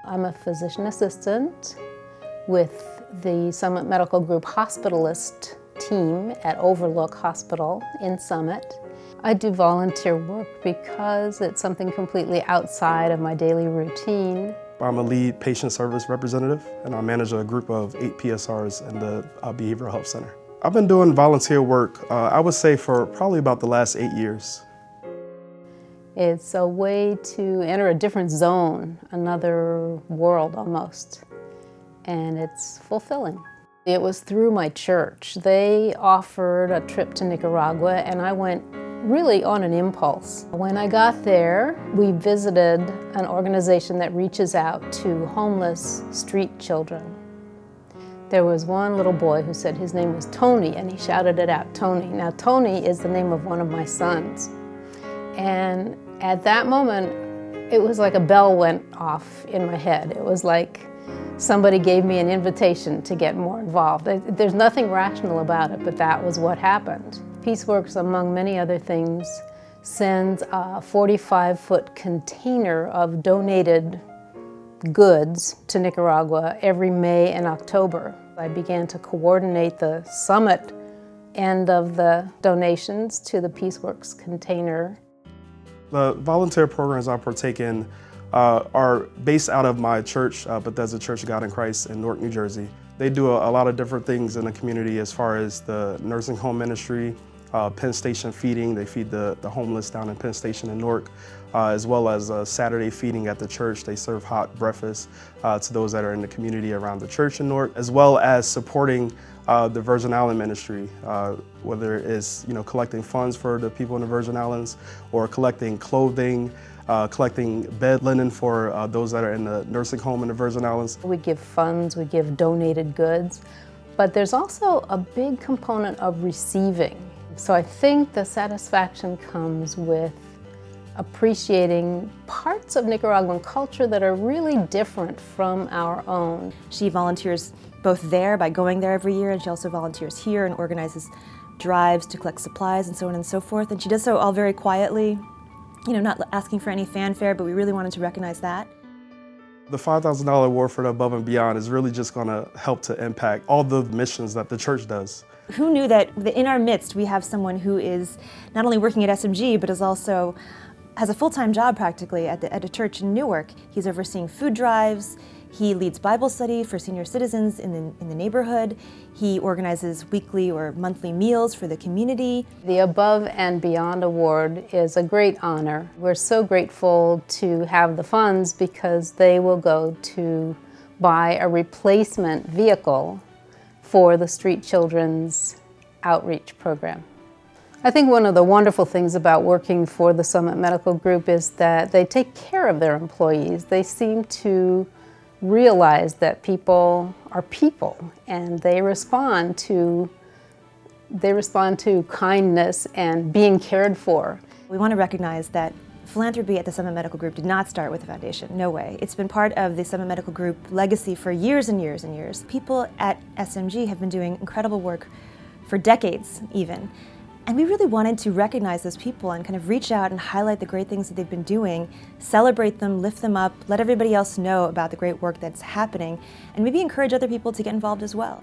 I'm a physician assistant with the Summit Medical Group hospitalist team at Overlook Hospital in Summit. I do volunteer work because it's something completely outside of my daily routine. I'm a lead patient service representative, and I manage a group of 8 PSRs in the Behavioral Health Center. I've been doing volunteer work, I would say, for probably about the last 8 years. It's a way to enter a different zone, another world almost, and it's fulfilling. It was through my church. They offered a trip to Nicaragua, and I went really on an impulse. When I got there, we visited an organization that reaches out to homeless street children. There was one little boy who said his name was Tony, and he shouted it out, Tony. Now, Tony is the name of one of my sons. And at that moment, it was like a bell went off in my head. It was like somebody gave me an invitation to get more involved. There's nothing rational about it, but that was what happened. PeaceWorks, among many other things, sends a 45-foot container of donated goods to Nicaragua every May and October. I began to coordinate the Summit end of the donations to the PeaceWorks container. The volunteer programs I partake in are based out of my church, Bethesda Church of God in Christ in Newark, New Jersey. They do a lot of different things in the community as far as the nursing home ministry, Penn Station feeding. They feed the homeless down in Penn Station in Newark, as well as Saturday feeding at the church. They serve hot breakfast to those that are in the community around the church in Newark, as well as supporting the Virgin Island ministry, whether it's collecting funds for the people in the Virgin Islands, or collecting clothing, collecting bed linen for those that are in the nursing home in the Virgin Islands. We give funds, we give donated goods, but there's also a big component of receiving. So I think the satisfaction comes with appreciating parts of Nicaraguan culture that are really different from our own. She volunteers both there by going there every year, and she also volunteers here and organizes drives to collect supplies and so on and so forth. And she does so all very quietly, not asking for any fanfare, but we really wanted to recognize that. The $5,000 award for the Above and Beyond is really just going to help to impact all the missions that the church does. Who knew that in our midst we have someone who is not only working at SMG, but has a full-time job practically at a church in Newark. He's overseeing food drives. He leads Bible study for senior citizens in the neighborhood. He organizes weekly or monthly meals for the community. The Above and Beyond Award is a great honor. We're so grateful to have the funds because they will go to buy a replacement vehicle for the Street Children's Outreach Program. I think one of the wonderful things about working for the Summit Medical Group is that they take care of their employees. They seem to realize that people are people, and they respond to kindness and being cared for. We want to recognize that philanthropy at the Summit Medical Group did not start with the foundation, no way. It's been part of the Summit Medical Group legacy for years and years and years. People at SMG have been doing incredible work for decades even. And we really wanted to recognize those people and kind of reach out and highlight the great things that they've been doing, celebrate them, lift them up, let everybody else know about the great work that's happening, and maybe encourage other people to get involved as well.